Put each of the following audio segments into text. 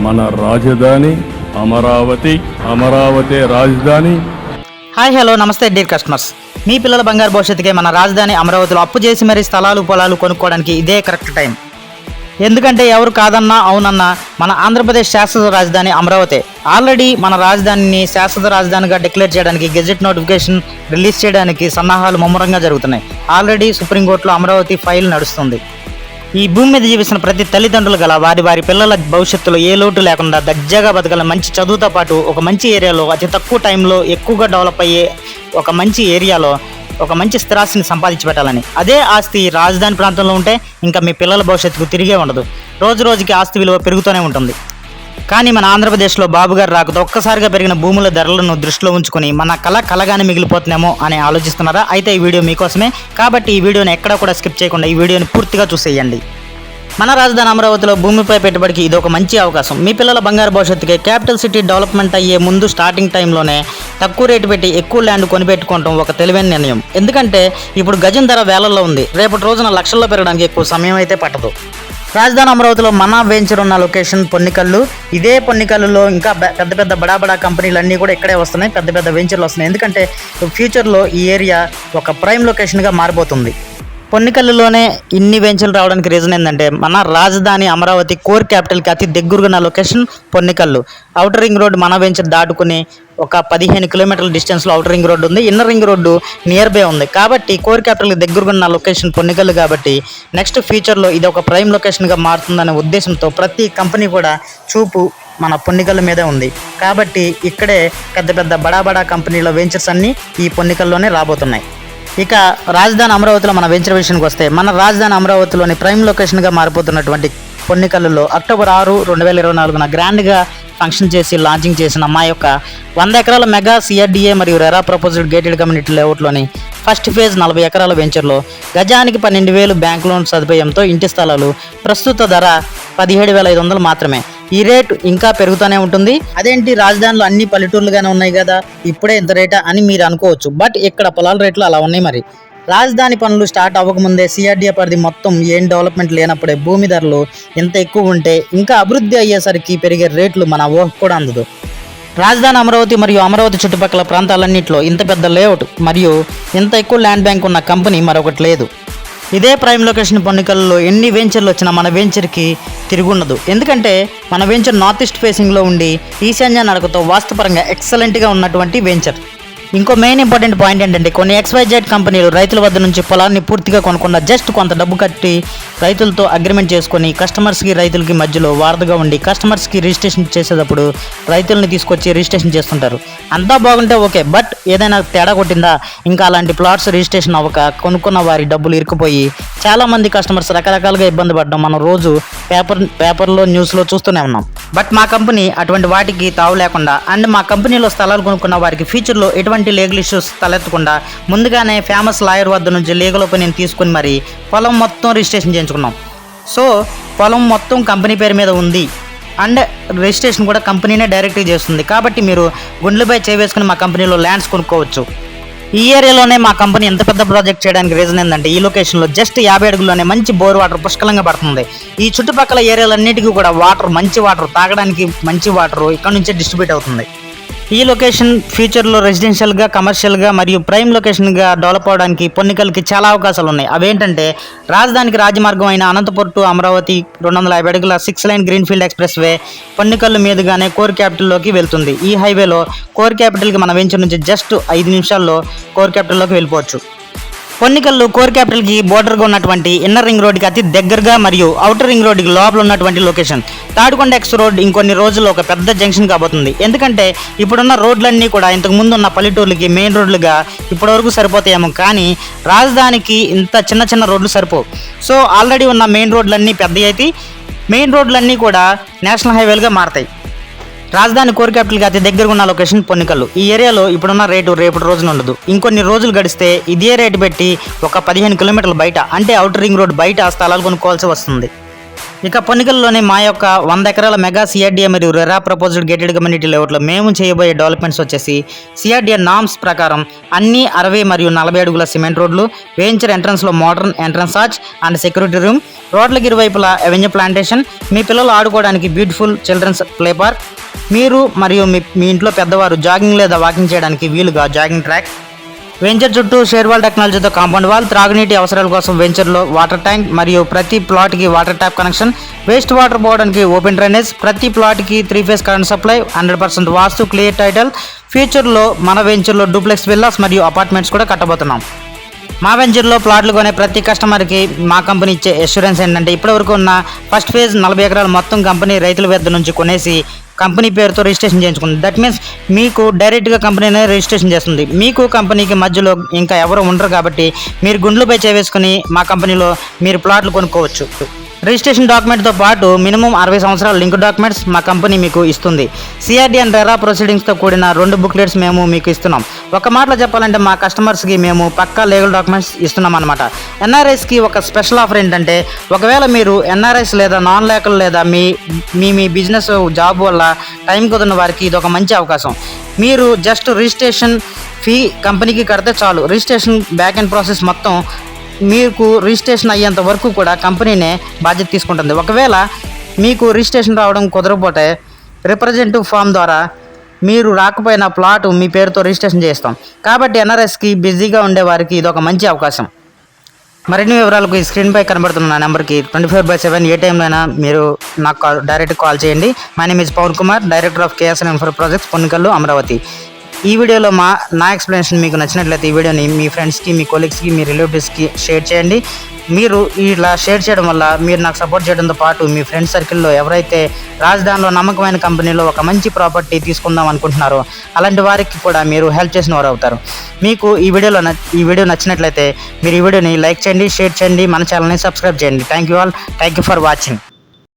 మన రాజధాని అమరావతి, అమరావతి రాజధాని. హాయ్ హలో నమస్తే డియర్ కస్టమర్స్. మీ పిల్లల బంగారు భవిష్యత్తుకే మన రాజధాని అమరావతిలో అప్పు చేసి మరీ స్థలాలు పొలాలు కొనుక్కోవడానికి ఇదే కరెక్ట్ టైం. ఎందుకంటే ఎవరు కాదన్నా అవునన్నా మన ఆంధ్రప్రదేశ్ శాశ్వత రాజధాని అమరావతి. ఆల్రెడీ మన రాజధానిని శాశ్వత రాజధానిగా డిక్లేర్ చేయడానికి గెజెట్ నోటిఫికేషన్ రిలీజ్ చేయడానికి సన్నాహాలు ముమ్మరంగా జరుగుతున్నాయి. ఆల్రెడీ సుప్రీంకోర్టులో అమరావతి ఫైల్ నడుస్తుంది. ఈ భూమి మీద జీవిస్తున్న ప్రతి తల్లిదండ్రులు గల వారి పిల్లల భవిష్యత్తులో ఏ లోటు లేకుండా దర్జాగా బతకాల మంచి చదువుతో పాటు ఒక మంచి ఏరియాలో అతి తక్కువ టైంలో ఎక్కువగా డెవలప్ అయ్యే ఒక మంచి ఏరియాలో ఒక మంచి స్థిరాస్తిని సంపాదించి పెట్టాలని. అదే ఆస్తి రాజధాని ప్రాంతంలో ఉంటే ఇంకా మీ పిల్లల భవిష్యత్తుకు తిరిగే ఉండదు. రోజు రోజుకి ఆస్తి విలువ పెరుగుతూనే ఉంటుంది. కానీ మన ఆంధ్రప్రదేశ్లో బాబుగారు రాకతో ఒక్కసారిగా పెరిగిన భూముల ధరలను దృష్టిలో ఉంచుకొని మన కలగానే మిగిలిపోతున్నామో అని ఆలోచిస్తున్నారా? అయితే ఈ వీడియో మీకోసమే. కాబట్టి ఈ వీడియోని ఎక్కడా కూడా స్కిప్ చేయకుండా ఈ వీడియోని పూర్తిగా చూసేయండి. మన రాజధాని అమరావతిలో భూమిపై పెట్టుబడికి ఇది ఒక మంచి అవకాశం. మీ పిల్లల బంగారు భవిష్యత్తుకి క్యాపిటల్ సిటీ డెవలప్మెంట్ అయ్యే ముందు స్టార్టింగ్ టైంలోనే తక్కువ రేటు పెట్టి ఎక్కువ ల్యాండ్ కొనిపెట్టుకోవడం ఒక తెలివైన నిర్ణయం. ఎందుకంటే ఇప్పుడు గజం ధర వేలల్లో ఉంది. రేపటి రోజున లక్షల్లో పెరగడానికి ఎక్కువ సమయం అయితే పట్టదు. రాజధాని అమరావతిలో మన వెంచర్ ఉన్న లొకేషన్ పొన్నికల్లు. ఇదే పొన్నికల్లులో ఇంకా పెద్ద బడా కంపెనీలు కూడా ఇక్కడే వస్తున్నాయి. పెద్ద వెంచర్లు వస్తున్నాయి. ఎందుకంటే ఫ్యూచర్లో ఈ ఏరియా ఒక ప్రైమ్ లొకేషన్గా మారిపోతుంది. పొన్నికల్లులోనే ఇన్ని వెంచర్లు రావడానికి రీజన్ ఏంటంటే మన రాజధాని అమరావతి కోర్ క్యాపిటల్కి అతి దగ్గరగా ఉన్న location Ponnikallu. Outer ring road మన వెంచర్ దాటుకుని ఒక 15 కిలోమీటర్ల డిస్టెన్స్లో అవుటర్ రింగ్ రోడ్డు ఉంది. Inner ring road near by ఉంది. కాబట్టి కోర్ క్యాపిటల్కి దగ్గరగా ఉన్న లొకేషన్ పొన్నికల్లు. కాబట్టి నెక్స్ట్ ఫ్యూచర్లో ఇది ఒక ప్రైమ్ లొకేషన్గా మారుతుందనే ఉద్దేశంతో ప్రతి కంపెనీ కూడా చూపు మన పొన్నికల్లు మీదే ఉంది. కాబట్టి ఇక్కడే పెద్ద బడా కంపెనీల వెంచర్స్ అన్నీ ఈ పొన్నికల్లోనే రాబోతున్నాయి. ఇక రాజధాని అమరావతిలో మన వెంచర్ విషయానికి వస్తే మన రాజధాని అమరావతిలోని ప్రైమ్ లొకేషన్గా మారిపోతున్నటువంటి పొన్నికల్లులో అక్టోబర్ 6, 2024 గ్రాండ్గా ఫంక్షన్ చేసి లాంచింగ్ చేసిన మా యొక్క 100 ఎకరాల మెగా సిఆర్డిఏ మరియు రెరా ప్రపోజ్డ్ గేటెడ్ కమ్యూనిటీ లేఅవుట్లోని ఫస్ట్ ఫేజ్ 40 ఎకరాల వెంచర్లో గజానికి 12,000 బ్యాంక్ లోన్ సదుపాయంతో ఇంటి స్థలాలు ప్రస్తుత ధర 17,500 మాత్రమే. ఈ రేటు ఇంకా పెరుగుతూనే ఉంటుంది. అదేంటి రాజధానిలో అన్ని పల్లెటూర్లుగానే ఉన్నాయి కదా, ఇప్పుడే ఇంత రేటా అని మీరు అనుకోవచ్చు. బట్ ఇక్కడ పొలాల రేట్లు అలా ఉన్నాయి. మరి రాజధాని పనులు స్టార్ట్ అవ్వకముందే సిఆర్డిఏ పరిధి మొత్తం ఏం డెవలప్మెంట్ లేనప్పుడే భూమి ధరలు ఎంత ఎక్కువ ఉంటే ఇంకా అభివృద్ధి అయ్యేసరికి పెరిగే రేట్లు మన ఊహకు కూడా అందదు. రాజధాని అమరావతి మరియు అమరావతి చుట్టుపక్కల ప్రాంతాలన్నింటిలో ఇంత పెద్ద లేఅవుట్ మరియు ఇంత ఎక్కువ ల్యాండ్ బ్యాంక్ ఉన్న కంపెనీ మరొకటి లేదు. ఇదే ప్రైమ్ లొకేషన్ పొన్నికల్లో ఎన్ని వెంచర్లు వచ్చినా మన వెంచర్కి తిరుగుండదు. ఎందుకంటే మన వెంచర్ నార్త్ ఈస్ట్ ఫేసింగ్లో ఉండి ఈశాన్య నడకతో వాస్తుపరంగా ఎక్సలెంట్గా ఉన్నటువంటి వెంచర్. ఇంకో మెయిన్ ఇంపార్టెంట్ పాయింట్ ఏంటంటే కొన్ని XYZ కంపెనీలు రైతుల వద్ద నుంచి పొలాన్ని పూర్తిగా కొనకుండా జస్ట్ కొంత డబ్బు కట్టి రైతులతో అగ్రిమెంట్ చేసుకొని కస్టమర్స్కి రైతులకి మధ్యలో వారధిగా ఉండి కస్టమర్స్కి రిజిస్ట్రేషన్ చేసేటప్పుడు రైతుల్ని తీసుకొచ్చి రిజిస్ట్రేషన్ చేస్తుంటారు. అంతా బాగుంటే ఓకే, బట్ ఏదైనా తేడా కొట్టిందా ఇంకా అలాంటి ప్లాట్స్ రిజిస్ట్రేషన్ అవ్వక కొనుక్కున్న వారి డబ్బులు ఇరుక్కుపోయి చాలామంది కస్టమర్స్ రకరకాలుగా ఇబ్బంది పడడం మనం రోజు పేపర్లో న్యూస్లో చూస్తూనే ఉన్నాం. బట్ మా కంపెనీ అటువంటి వాటికి తావు లేకుండా అండ్ మా కంపెనీలో స్థలాలు కొనుక్కున్న వారికి ఫ్యూచర్లో ఎటువంటి లీగల్ ఇష్యూస్ తలెత్తకుండా ముందుగానే ఫేమస్ లాయర్ వద్ద నుంచి లీగల్ ఒపీనియన్ తీసుకుని మరి పొలం మొత్తం రిజిస్ట్రేషన్ చేయించుకున్నాం. సో పొలం మొత్తం కంపెనీ పేరు మీద ఉంది అండ్ రిజిస్ట్రేషన్ కూడా కంపెనీనే డైరెక్ట్గా చేస్తుంది. కాబట్టి మీరు గుండెలపై చేవేసుకుని మా కంపెనీలో ల్యాండ్స్ కొనుక్కోవచ్చు. ఈ ఏరియాలోనే మా కంపెనీ ఎంత పెద్ద ప్రాజెక్ట్ చేయడానికి రీజన్ ఏంటంటే ఈ లొకేషన్లో జస్ట్ 50 అడుగుల్లోనే మంచి బోర్ వాటర్ పుష్కలంగా పడుతుంది. ఈ చుట్టుపక్కల ఏరియాలన్నిటికీ కూడా మంచి వాటర్ తాగడానికి మంచి వాటర్ ఇక్కడ నుంచే డిస్ట్రిబ్యూట్ అవుతుంది. ఈ లొకేషన్ ఫ్యూచర్లో రెసిడెన్షియల్గా, కమర్షియల్గా మరియు ప్రైమ్ లొకేషన్గా డెవలప్ అవడానికి పొన్నికల్కి చాలా అవకాశాలు ఉన్నాయి. అవేంటంటే రాజధానికి రాజమార్గం అయిన అనంతపురం టు అమరావతి 250 అడుగుల 6 line greenfield express way Ponnikallu మీదుగానే కోర్ క్యాపిటల్లోకి వెళ్తుంది. ఈ హైవేలో కోర్ క్యాపిటల్కి మన వెంచర్ నుంచి జస్ట్ 5 నిమిషాల్లో కోర్ క్యాపిటల్లోకి వెళ్ళిపోవచ్చు. పొన్నికల్లు కోర్ క్యాపిటల్కి బోర్డర్గా ఉన్నటువంటి ఇన్నర్ రింగ్ రోడ్కి అతి దగ్గరగా మరియు అవుటర్ రింగ్ రోడ్కి లోపల ఉన్నటువంటి లొకేషన్. తాడికొండ ఎక్స్ రోడ్ ఇంకొన్ని రోజుల్లో ఒక పెద్ద జంక్షన్ కాబోతుంది. ఎందుకంటే ఇప్పుడున్న రోడ్లన్నీ కూడా ఇంతకు ముందు ఉన్న పల్లెటూర్లకి మెయిన్ రోడ్లుగా ఇప్పటివరకు సరిపోతాయేమో, కానీ రాజధానికి ఇంత చిన్న రోడ్లు సరిపోవు. సో ఆల్రెడీ ఉన్న మెయిన్ రోడ్లన్నీ పెద్ద అయితే మెయిన్ రోడ్లన్నీ కూడా నేషనల్ హైవేలుగా మారతాయి. రాజధాని కోర్ క్యాపిటల్కి అతి దగ్గరగా ఉన్న లొకేషన్ పొన్నికల్లు. ఈ ఏరియాలో ఇప్పుడున్న రేటు రేపటి రోజున ఉండదు. ఇంకొన్ని రోజులు గడిస్తే ఇదే రేటు పెట్టి ఒక 15 కిలోమీటర్ల బయట అంటే అవుటర్ రింగ్ రోడ్ బయట స్థలాలు కొనుక్కోవాల్సి వస్తుంది. ఇక పొన్నికల్లోనే మా యొక్క 100 ఎకరాల మెగా సిఆర్డిఏ మరియు రెరా ప్రపోజ్డ్ గేటెడ్ కమ్యూనిటీ లేఅవుట్లో మేము చేయబోయే డెవలప్మెంట్స్ వచ్చేసి సిఆర్డిఏ నామ్స్ ప్రకారం అన్ని 60 మరియు 40 అడుగుల సిమెంట్ రోడ్లు, వెంచర్ ఎంట్రన్స్లో modern entrance arch and security room, రోడ్లకు ఇరువైపులా అవెన్యూ ప్లాంటేషన్, మీ పిల్లలు ఆడుకోవడానికి బ్యూటిఫుల్ చిల్డ్రన్స్ ప్లే పార్క్, మీరు మరియు మీ ఇంట్లో పెద్దవారు జాగింగ్ లేదా వాకింగ్ చేయడానికి వీలుగా జాగింగ్ ట్రాక్, వెంచర్ చుట్టూ షేర్వాల్ టెక్నాలజీతో కాంపౌండ్ వాల్, త్రాగునీటి అవసరాల కోసం వెంచర్లో వాటర్ ట్యాంక్ మరియు ప్రతి ప్లాట్కి water tap connection, waste water పోవడానికి ఓపెన్ డ్రైనేజ్, ప్రతి ప్లాట్కి 3 phase current supply, 100% vastu clear title. ఫ్యూచర్లో మన వెంచర్లో డూప్లెక్స్ విల్లాస్ మరియు అపార్ట్మెంట్స్ కూడా కట్టబోతున్నాం. మా వెంచర్లో ప్లాట్లు కొనే ప్రతి కస్టమర్కి మా కంపెనీ ఇచ్చే అష్యూరెన్స్ ఏంటంటే ఇప్పటివరకు ఉన్న ఫస్ట్ ఫేజ్ 40 ఎకరాలు మొత్తం కంపెనీ రైతుల వద్ద నుంచి కొనేసి కంపెనీ పేరుతో రిజిస్ట్రేషన్ చేయించుకుంది. దట్ మీన్స్ మీకు డైరెక్ట్గా కంపెనీనే రిజిస్ట్రేషన్ చేస్తుంది. మీకు కంపెనీకి మధ్యలో ఇంకా ఎవరు ఉండరు కాబట్టి మీరు గుండ్లపై చేవేసుకుని మా కంపెనీలో మీరు ప్లాట్లు కొనుక్కోవచ్చు. రిజిస్ట్రేషన్ డాక్యుమెంట్తో పాటు మినిమం 60 సంవత్సరాల లింక్ డాక్యుమెంట్స్ మా కంపెనీ మీకు ఇస్తుంది. సిఆర్డి అండ్ రెరా ప్రొసీడింగ్స్తో కూడిన 2 బుక్లెట్స్ మేము మీకు ఇస్తున్నాం. ఒక మాటలో చెప్పాలంటే మా కస్టమర్స్కి మేము పక్కా లీగల్ డాక్యుమెంట్స్ ఇస్తున్నాం అనమాట. ఎన్ఆర్ఐస్కి ఒక స్పెషల్ ఆఫర్ ఏంటంటే ఒకవేళ మీరు ఎన్ఆర్ఐస్ లేదా నాన్ లోకల్ లేదా మీ బిజినెస్ జాబ్ వల్ల టైం కుదిరిన వారికి ఇది ఒక మంచి అవకాశం. మీరు జస్ట్ రిజిస్ట్రేషన్ ఫీ కంపెనీకి కడితే చాలు. రిజిస్ట్రేషన్ బ్యాక్ ఎండ్ ప్రాసెస్ మొత్తం మీకు రిజిస్ట్రేషన్ అయ్యేంత వరకు కూడా కంపెనీనే బాధ్యత తీసుకుంటుంది. ఒకవేళ మీకు రిజిస్ట్రేషన్ రావడం కుదరకపోతే రిప్రజెంటేటివ్ ఫామ్ ద్వారా మీరు రాకపోయిన ప్లాట్ మీ పేరుతో రిజిస్ట్రేషన్ చేస్తాం. కాబట్టి ఎన్ఆర్ఎస్కి బిజీగా ఉండే వారికి ఇది ఒక మంచి అవకాశం. మరిన్ని వివరాలకు ఈ స్క్రీన్పై కనబడుతున్న నా నెంబర్కి 24/7 ఏ టైంలో అయినా మీరు నాకు డైరెక్ట్ కాల్ చేయండి. My name is Pavan Kumar, director of KSN infra projects, Ponnekallu, Amaravati. ఈ వీడియోలో నా ఎక్స్ప్లెనేషన్ మీకు నచ్చినట్లయితే ఈ వీడియోని మీ ఫ్రెండ్స్కి, మీ కొలీగ్స్కి, మీ రిలేటివ్స్కి షేర్ చేయండి. మీరు ఇలా షేర్ చేయడం వల్ల మీరు నాకు సపోర్ట్ చేయడంతో పాటు మీ ఫ్రెండ్స్ సర్కిల్లో ఎవరైతే రాజధానిలో నమ్మకమైన కంపెనీలో ఒక మంచి ప్రాపర్టీ తీసుకుందాం అనుకుంటున్నారో అలాంటి వారికి కూడా మీరు హెల్ప్ చేసిన వారు అవుతారు. మీకు ఈ వీడియో నచ్చినట్లయితే మీరు ఈ వీడియోని లైక్ చేయండి, షేర్ చేయండి, మన ఛానల్ని సబ్స్క్రైబ్ చేయండి. Thank you all. Thank you for watching.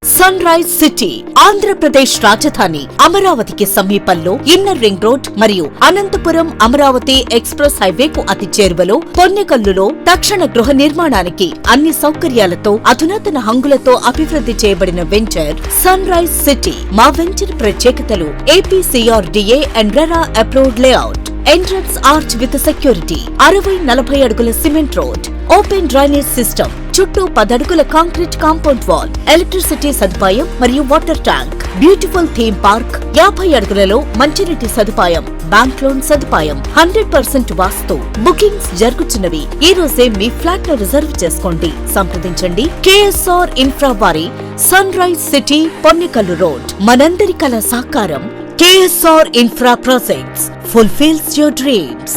Sunrise city Andhra Pradesh రాజధాని అమరావతికి సమీపంలో ఇన్నర్ రింగ్ రోడ్ మరియు అనంతపురం అమరావతి ఎక్స్ప్రెస్ హైవేకు అతి చేరువలో పొన్నెకల్లులో తక్షణ గృహ నిర్మాణానికి అన్ని సౌకర్యాలతో అధునాతన హంగులతో అభివృద్ధి చేయబడిన వెంచర్ సన్ రైజ్ సిటీ. మా వెంచర్ ప్రత్యేకతలు APCRDA and RERA approved layout, entrance arch with security, 60-40 అడుగుల cement road, open drainage system, చుట్టూ 10 అడుగుల కాంక్రీట్ కాంపౌండ్ వాల్, ఎలక్ట్రిసిటీ సదుపాయం మరియు water tank, beautiful theme park, 50 అడుగులలో మంచినీటి సదుపాయం, బ్యాంక్ లోన్ సదుపాయం, 100% వాస్తు. బుకింగ్స్ జరుగుతున్నవి. ఈ రోజే మీ ఫ్లాట్ ను రిజర్వ్ చేసుకోండి. సంప్రదించండి KSR ఇన్ఫ్రా వారి sunrise city, Ponnekallu road. మనందరి కల సాకారం KSR infra projects fulfills your dreams.